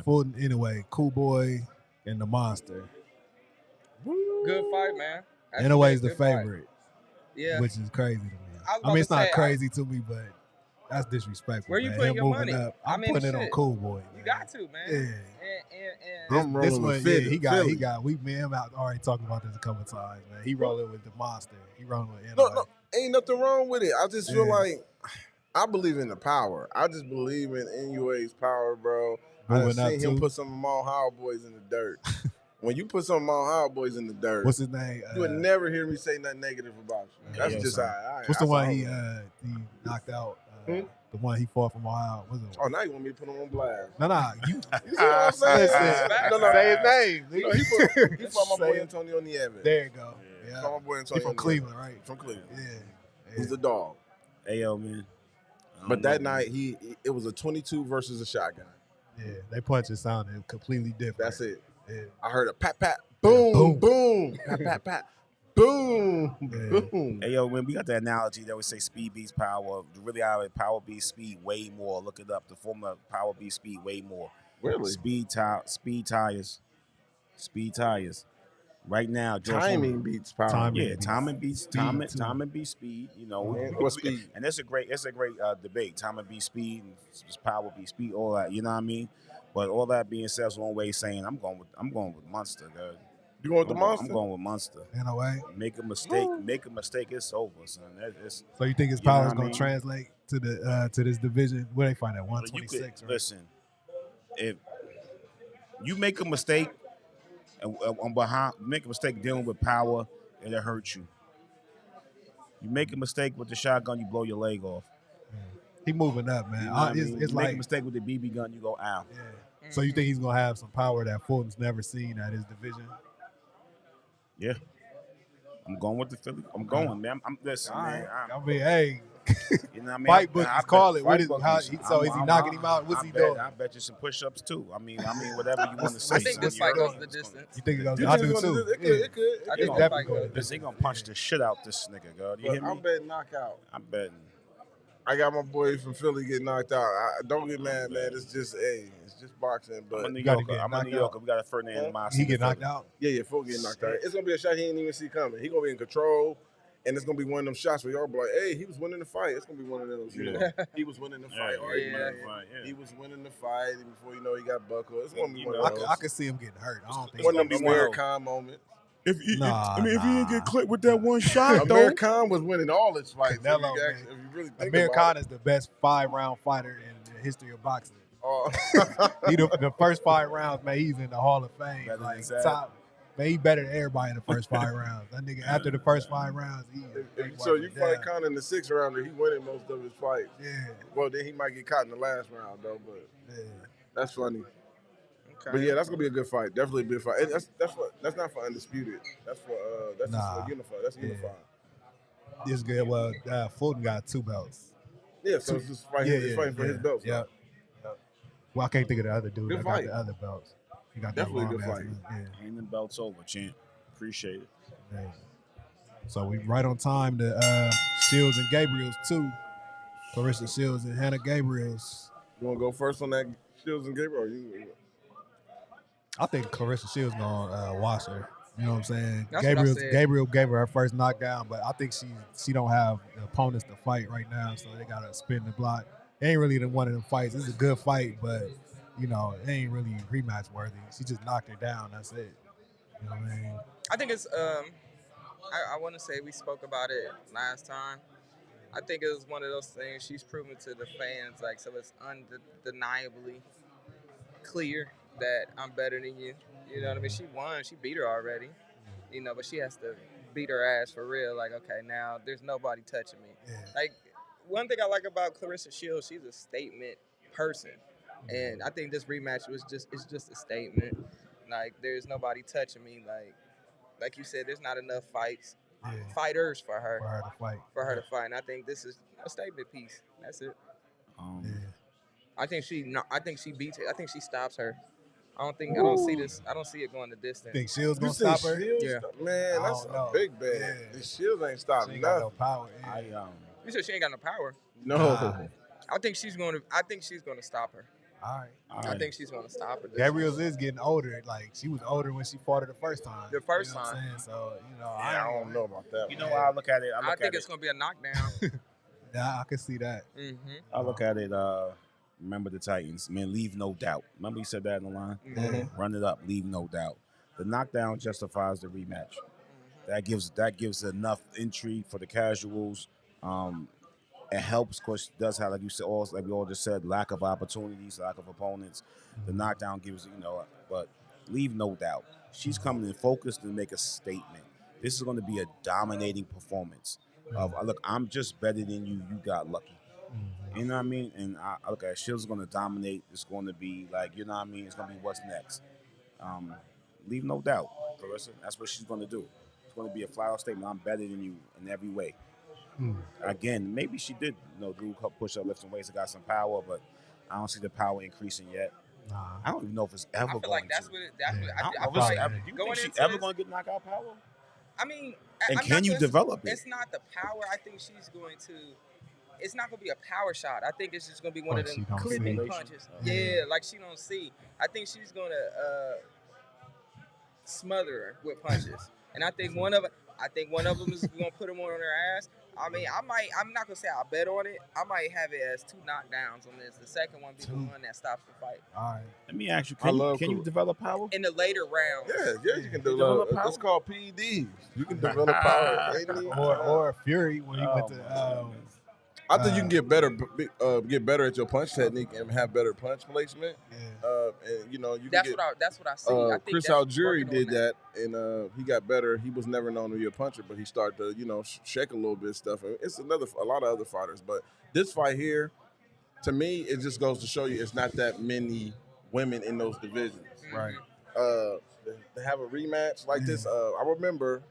Fulton. Anyway, Cool Boy and the Monster. Good fight, man. Anyway's the favorite. Yeah. Which is crazy to me. I mean, it's not crazy to me, but that's disrespectful. Where you putting your money? I'm putting it on Cool Boy. Man. You got to, man. Yeah. I'm rolling with Philly. He got. Me and him out already talking about this a couple times, man. He rolling with the Monster. He rolling with No, ain't nothing wrong with it. I just feel like I believe in the power. I just believe in NUA's power, bro. I've seen him put some of Mount Howard boys in the dirt. When you put some of Mount Howard boys in the dirt, what's his name? You would never hear me say nothing negative about you. That's just what's the one he knocked out? The one he fought from Ohio. Oh, now you want me to put him on blast? No, you see what I'm saying? Say his name. He fought my boy Antonio Nieves. There you go. Yeah. Fought my boy Antonio. He from Cleveland, right? From Cleveland. Yeah. He's the dog. Hey, yo, man. But that night, it was a 22 versus a shotgun. Yeah, they punches sounded completely different. That's it. Yeah. I heard a pat, pat, boom, boom, pat, pat, pat, boom, boom. Hey, yo, when we got the analogy that we say speed beats power, really, power beats speed way more. Look it up. The formula power beats speed way more. Really? Speed tires. Right now, timing beats power. Timing beats speed. What speed? And it's a great debate. Timing beats speed, and power beats speed. All that, you know what I mean? But all that being said, is one way of saying I'm going with Monster, dude. You going with the Monster? I'm going with Monster. In a way. Make a mistake, it's over, son. So you think his power is going to translate to this division? Where they find that 126? Listen, if you make a mistake make a mistake dealing with power, it'll hurt you. You make a mistake with the shotgun, you blow your leg off. He moving up, man. It's like make a mistake with the BB gun, you go ow. Yeah. So you think he's gonna have some power that Fulton's never seen at his division? Yeah. I'm going with the Philly. I'm going, man. I'm listen, man. I mean, hey. You know what I mean? Fight bookies call it. Is he knocking him out? What's he doing? I bet you some push-ups too. I mean, whatever you want to say. I think this fight goes the distance. You think it goes? I do too. It could. I think definitely goes. He gonna punch the shit out this nigga, girl. You hear me? I'm betting knockout. I'm betting. I got my boy from Philly getting knocked out. Don't get mad, man. It's just boxing. But I'm a New Yorker. We got a Ferdinand Moss. He get knocked out? Yeah, Fulton getting knocked out. It's gonna be a shot he didn't even see coming. He gonna be in control. And it's gonna be one of them shots where y'all be like, "Hey, he was winning the fight." It's gonna be one of those. He was winning the fight. He was winning the fight, and before you know, he got buckled. It's gonna be one of those. I could see him getting hurt. I don't think one of them American moments. If he didn't get clipped with that one shot, though. American was winning all his fights. Canelo, if you really think American is the best 5-round fighter in the history of boxing. He the first 5 rounds, man. He's in the Hall of Fame, top. Man, he better than everybody in the first 5 rounds. That nigga, after the first 5 rounds, so you fight Conor in the 6th round, he winning most of his fights. Yeah. Well, then he might get caught in the last round, though. But that's funny. Okay. But yeah, that's gonna be a good fight. Definitely a good fight. And that's not for undisputed. That's for just for unified. That's unified. This good. Well, Fulton got 2 belts. Yeah, so it's just fighting for his belts. Yeah. Well, I can't think of the other dude that got the other belts. He got definitely a good fight. Ain't the belts over, champ. Appreciate it. Yeah. So we right on time to Shields and Gabriel's too. Clarissa Shields and Hannah Gabriel's. You want to go first on that Shields and Gabriel? Or you? I think Clarissa Shields gonna wash her. You know what I'm saying? That's Gabriel gave her first knockdown, but I think she don't have the opponents to fight right now, so they gotta spin the block. It ain't really one of them fights. It's a good fight, but you know, it ain't really rematch worthy. She just knocked her down. That's it. You know what I mean? I think it's I want to say we spoke about it last time. I think it was one of those things she's proven to the fans, like, so it's undeniably clear that I'm better than you. You know what I mean? She won. She beat her already. You know, but she has to beat her ass for real. Like, okay, now there's nobody touching me. Yeah. Like, one thing I like about Clarissa Shields, she's a statement person. And I think this rematch it's just a statement. Like, there's nobody touching me. Like you said, there's not enough fighters for her. For her to fight. And I think this is a statement piece. That's it. Yeah. I think she beats her. I think she stops her. I don't see it going the distance. Think Shields You gonna think stop her? Shields? Yeah. Man, I that's don't a know. big bet. Yeah. The Shields ain't stopping She ain't got nothing. no power. Yeah. You said she ain't got no power. No. Nah. I think she's going to stop her. All right. I think she's going to stop her. Gabriel's is getting older. Like, she was older when she fought her the first time. The first you know time. What I'm saying? So, you know, Yeah, I don't know about that. You know how I look at it? I think it's going to be a knockdown. Yeah, I can see that. I look at it. Remember the Titans, man. Leave no doubt. Remember he said that in the line. Run it up. Leave no doubt. The knockdown justifies the rematch. That gives enough intrigue for the casuals. It helps, of course, does have, like you said, like we all just said, lack of opportunities, lack of opponents. The knockdown gives, but leave no doubt. She's coming in focused to make a statement. This is going to be a dominating performance. Look, I'm just better than you. You got lucky. You know what I mean? And I look at Shields is going to dominate. It's going to be like, you know what I mean? It's going to be what's next. Leave no doubt, Clarissa. That's what she's going to do. It's going to be a flat-out statement. I'm better than you in every way. Again, maybe she did, do push-up, lift and weights, and got some power, but I don't see the power increasing yet. Nah. I don't even know if it's ever I feel going like that's to. what I I feel like do you think she's ever going to get knockout power? I mean, And I'm can not you gonna- develop it? It's not the power. I think she's going to. It's not gonna be a power shot. I think it's just gonna be one Like of she them don't clipping see. punches. Yeah. Yeah, like she don't see. I think she's gonna smother her with punches, and I think one of them is gonna put them on her ass. I mean, I'm not gonna say I bet on it. I might have it as 2 knockdowns on this. The second one be the one that stops the fight. All right. Let me ask you, I can you develop power? In the later rounds. Yeah, you can develop develop. power? It's called PEDs. You can develop power. Or Fury when he went Oh, to I think you can get better at your punch technique and have better punch placement. And you can That's get. what I see. I think Chris that's Algieri working on did that, and he got better. He was never known to be a puncher, but he started to shake a little bit of stuff. And it's a lot of other fighters, but this fight here, to me, it just goes to show you it's not that many women in those divisions. right. To have a rematch like this, I remember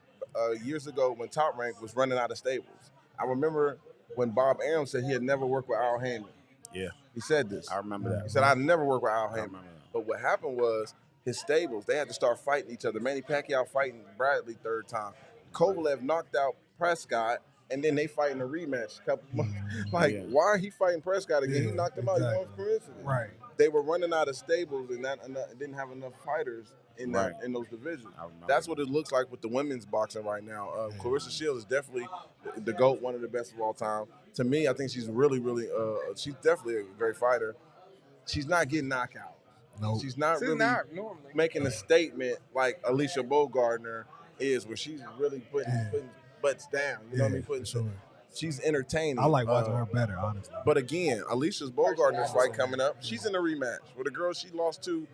years ago when Top Rank was running out of stables. I remember when Bob Arum said he had never worked with Al Haymon. Yeah, He said this. I remember that. He said, I never worked with Al I Haymon. remember that. But what happened was his stables, they had to start fighting each other. Manny Pacquiao fighting Bradley third time. Kovalev knocked out Prescott, and then they fighting a rematch a couple months. Why are he fighting Prescott again? He knocked him out. He won for coincidence. Right. They were running out of stables and didn't have enough fighters in those divisions. That's what it looks like with the women's boxing right now. Clarissa Shields is definitely the GOAT, one of the best of all time. To me, I think she's really, really, she's definitely a great fighter. She's not getting knockouts. Nope. She's not really normally making a statement like Alicia Bogardner is, where she's really putting butts down. You know what I mean? for sure. She's entertaining. I like watching her better, honestly. But again, Alicia's Bogardner's fight coming up. She's in a rematch with a girl she lost to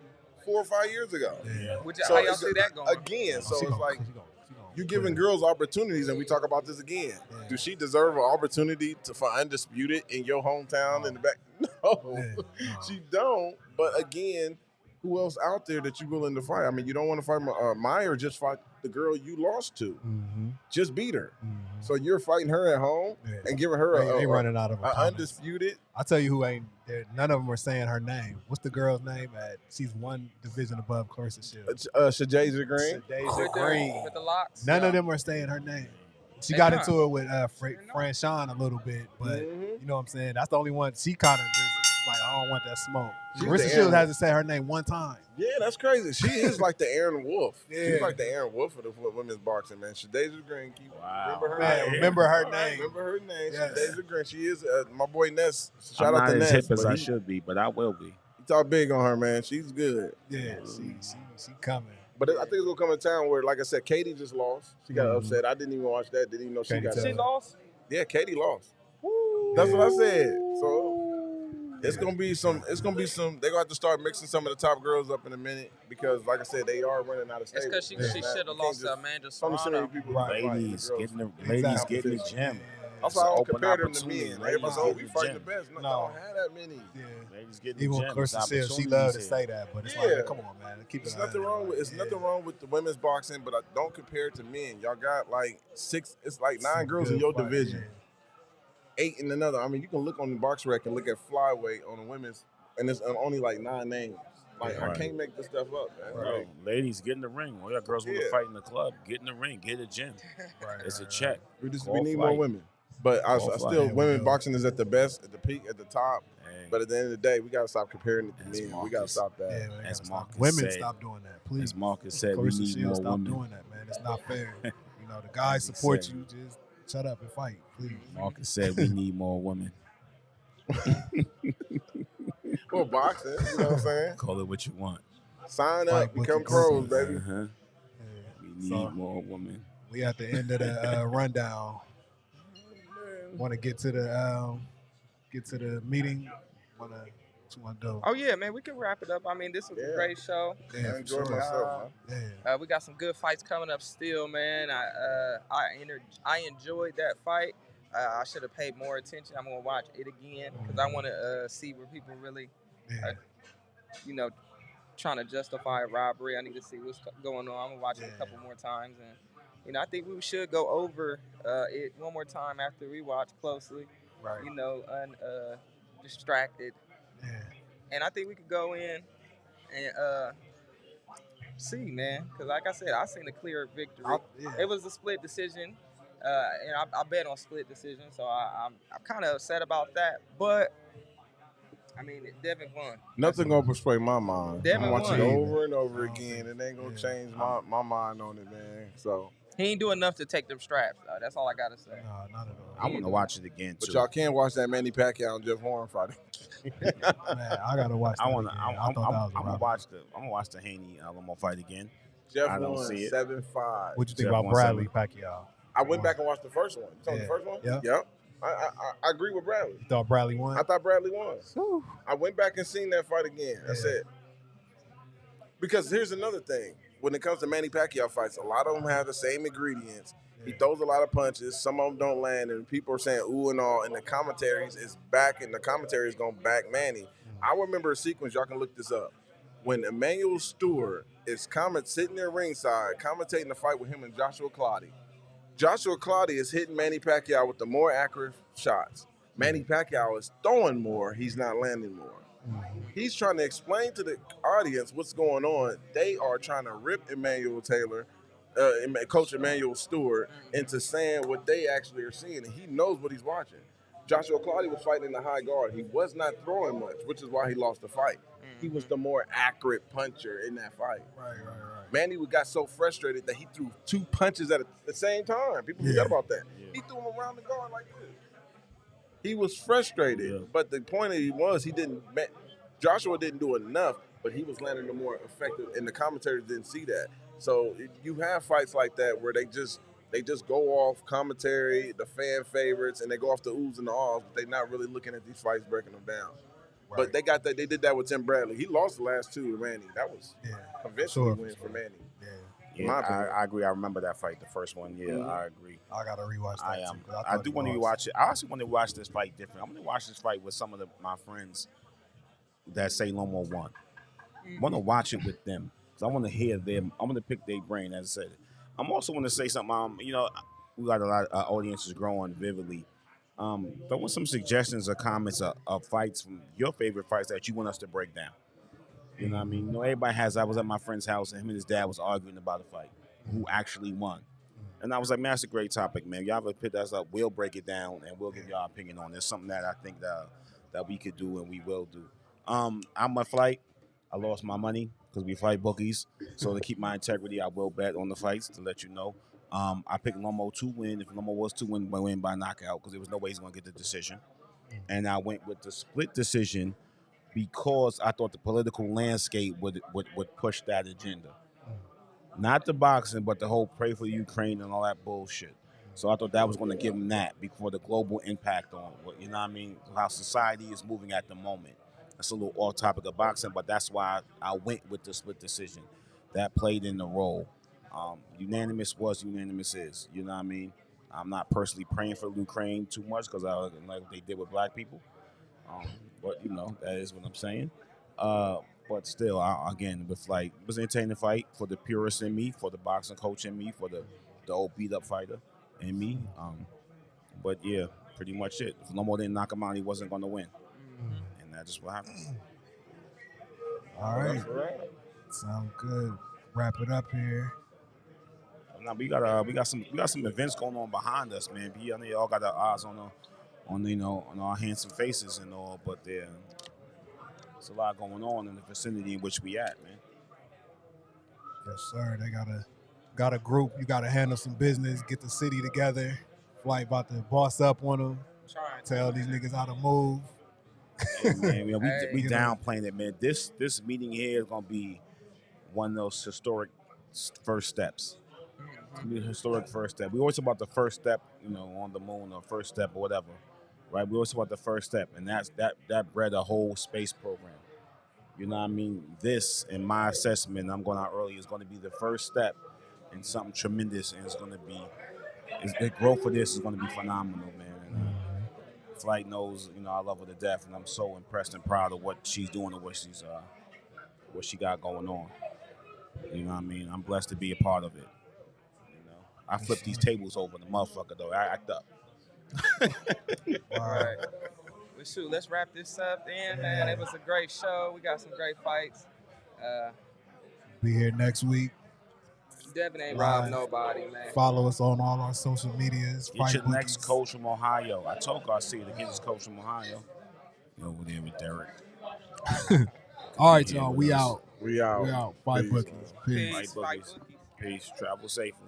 4 or 5 years ago. Yeah. How y'all see that going? Again, so She it's gon- like she gon- you're giving girls opportunities, and we talk about this again. Yeah. Do she deserve an opportunity for undisputed in your hometown in the back? No, no. she don't. But again, who else out there that you're willing to fight? I mean, you don't want to fight Meyer, just fight the girl you lost to. Mm-hmm. Just beat her. Mm-hmm. So you're fighting her at home and giving her They running out of a opponents. undisputed. I'll tell you who ain't there. None of them are saying her name. What's the girl's name? She's one division above Clarissa Shields. Shajaza Green. Shajaza Green. With the locks. None of them are saying her name. She They got not. into it with Franchon a little bit, but you know what I'm saying? That's the only one. She kind of just like, I don't want that smoke. Clarissa Shields hasn't said her name one time. Yeah, that's crazy. She is like the Aaron Wolf. Yeah. She's like the Aaron Wolf of the women's boxing, man. Shajaza Green. Remember her Man, name. remember her name. Remember her name. Yes. Shajaza Green. She is my boy Ness. Shout I'm out not to as Ness. hip as but I should be, but I will be. talk big on her, man. She's good. Yeah, she coming. But I think it's gonna come a time where, like I said, Katie just lost. She got upset. I didn't even watch that. Didn't even know she Katie got Taylor. She lost. Yeah, Katie lost. That's what I said. So it's gonna be some. It's gonna be some. They're gonna have to start mixing some of the top girls up in a minute because, like I said, they are running out of It's stables. because she should have lost to Amanda Only so many Serrano. people Right. can fight in the Ladies girls. getting the Exactly. getting the gym. That's It's why I an don't open compare them to opportunity. men. Ladies Everybody say, "Oh, we getting the fight the gym. best." No, No. I don't have that many. Yeah. Ladies getting Even the when gym. Kirsten There's says she loves to opportunities say here. that, but it's Yeah. like, come on, man, keep There's it. nothing wrong with nothing wrong with the women's boxing, but I don't compare it to men. Y'all got like 6. It's like 9 girls in your division, 8 in another. I mean, you can look on the box rec and look at flyweight on the women's, and it's only like 9 names. Like Yeah, I right. can't make this stuff up, man. Bro, Like, ladies, get in the ring. All y'all girls want to Yeah. fight in the club, get in the ring, get a gym. Right, It's a right, check. we Call need flight. more women, but I Call flight. still Yeah, we women do. boxing is at the best, at the peak, at the top. Hey, But at the end of the day, we gotta stop comparing it to As men. We gotta Marcus- stop that. Yeah, man, As stop. Marcus Women, said- stop doing that, please. as Marcus said, we Clarissa need Shields, more stop women. doing that, man. It's not fair. You know, the guys As he support said. you. Just shut up and fight, please. Marcus said we need more women. Well, boxing, you know what I'm saying? Call it what you want. Sign Fight up, become bookings. pros, baby. Uh-huh. Yeah. We need So- more women. We at the end of the rundown. Want to get to the meeting? What you want to do? Oh yeah, man, we can wrap it up. I mean, this was Yeah. a great show. Yeah, I for enjoyed sure. myself, man. Yeah. We got some good fights coming up still, man. I enjoyed that fight. I should have paid more attention. I'm gonna watch it again because I want to see where people really, Yeah. trying to justify robbery. I need to see what's going on. I'm gonna watch it a Yeah. couple more times, and I think we should go over it one more time after we watch closely. Right. Distracted, Yeah. and I think we could go in and see, man, because like I said, I seen a clear victory. Yeah. It was a split decision, and I bet on split decision, so I'm kind of upset about that. But I mean, Devin won. Nothing gonna persuade my mind. Devin I'm watching won. it over and I over don't again. think- It ain't gonna yeah. change my mind on it, man. So, He ain't do enough to take them straps. That's all I gotta say. No, not at all. I want to watch it again but too. y'all can't watch that Manny Pacquiao and Jeff Horn fight. Man, I gotta watch. I that want to. again. I'm I thought that was a gonna robbery. watch the. I'm gonna watch the Haney Loma fight again. Jeff I don't won see it. 7-5. What you think Jeff about won Bradley Pacquiao? I went back and watched the first one. You saw the Yeah. first one? Yeah. Yep. I agree with Bradley. You thought Bradley won? I thought Bradley won. I went back and seen that fight again. That's Yeah. it. Because here's another thing. When it comes to Manny Pacquiao fights, a lot of them have the same ingredients. He throws a lot of punches. Some of them don't land, and people are saying ooh and all. And the commentaries is back, and the commentary is going to back Manny. I remember a sequence. Y'all can look this up. When Emmanuel Stewart is sitting there ringside, commentating the fight with him and Joshua Clottey. Joshua Clottey is hitting Manny Pacquiao with the more accurate shots. Manny Pacquiao is throwing more. He's not landing more. He's trying to explain to the audience what's going on. They are trying to rip Emmanuel Taylor, Coach Emmanuel Stewart, into saying what they actually are seeing, and he knows what he's watching. Joshua Clottey was fighting in the high guard. He was not throwing much, which is why he lost the fight. He was the more accurate puncher in that fight. Right. Manny got so frustrated that he threw 2 punches at the same time. People forget about that. He threw them around the guard like this. He was frustrated, but the point of it was Joshua didn't do enough, but he was landing the more effective, and the commentators didn't see that. So you have fights like that where they just go off commentary, the fan favorites, and they go off the oohs and the ahs, but they're not really looking at these fights, breaking them down. Right. But they did that with Tim Bradley. He lost the last 2 to Manny. That was convincingly win for Manny. Yeah. Yeah, my opinion. I agree. I remember that fight, the first one. Yeah, I agree. I gotta rewatch that I too. am. 'cause I thought do he want to lost. rewatch it. I also want to watch this fight different. I'm going to watch this fight with some of my friends that say Loma won. I want to watch it with them. So I want to hear them. I want to pick their brain, as I said. I'm also want to say something. We got a lot of audiences growing vividly. Throw in some suggestions or comments of fights from your favorite fights that you want us to break down. You know what I mean? Everybody has. I was at my friend's house and him and his dad was arguing about a fight. Who actually won? And I was like, man, that's a great topic, man. Y'all ever pick us up? We'll break it down and we'll give y'all opinion on it. It's something that I think that we could do and we will do. I'm a flight. I lost my money because we fight bookies. So to keep my integrity, I will bet on the fights to let you know. I picked Lomo to win. If Lomo was to win by knockout, because there was no way he's going to get the decision. And I went with the split decision because I thought the political landscape would push that agenda. Not the boxing, but the whole pray for Ukraine and all that bullshit. So I thought that was going to give him that before the global impact on what, you know what I mean, how society is moving at the moment. That's a little off topic of boxing, but that's why I went with the split decision. That played in the role. Unanimous was, unanimous is. You know what I mean? I'm not personally praying for Ukraine too much because I like what they did with black people. But you know, that is what I'm saying. But still, again, with like, it was an entertaining fight for the purist in me, for the boxing coach in me, for the old beat up fighter in me. But yeah, pretty much it. If Loma didn't knock him out, he wasn't going to win, and that's just what happened. All right. Sound good. Wrap it up here. Now we got some events going on behind us, man. I know y'all got our eyes on our handsome faces and all, but there's a lot going on in the vicinity in which we at, man. Yes, sir. They got a group. You got to handle some business. Get the city together. Flight about to boss up on them. Tell these niggas how to move. Hey, man, we downplaying it, man. This meeting here is gonna be one of those historic first steps. It's gonna be a historic first step. We always talk about the first step, on the moon, or first step or whatever, right? We always talk about the first step, and that bred a whole space program. You know what I mean? This, in my assessment, I'm going out early, is going to be the first step in something tremendous, and it's going to be the growth of this is going to be phenomenal, man. And, Flight knows, I love her to death, and I'm so impressed and proud of what she's doing and what she got going on. You know what I mean? I'm blessed to be a part of it. I flip these tables over the motherfucker though. I act up. All right. Well, shoot, let's wrap this up then, man. It was a great show. We got some great fights. Be here next week. Devin ain't robbed nobody, man. Follow us on all our social medias. Get your next coach from Ohio. I told Garcia to get his coach from Ohio. Over there with Derek. All right, y'all. We out. We out. Fight bookies. Peace. Peace. Travel safely.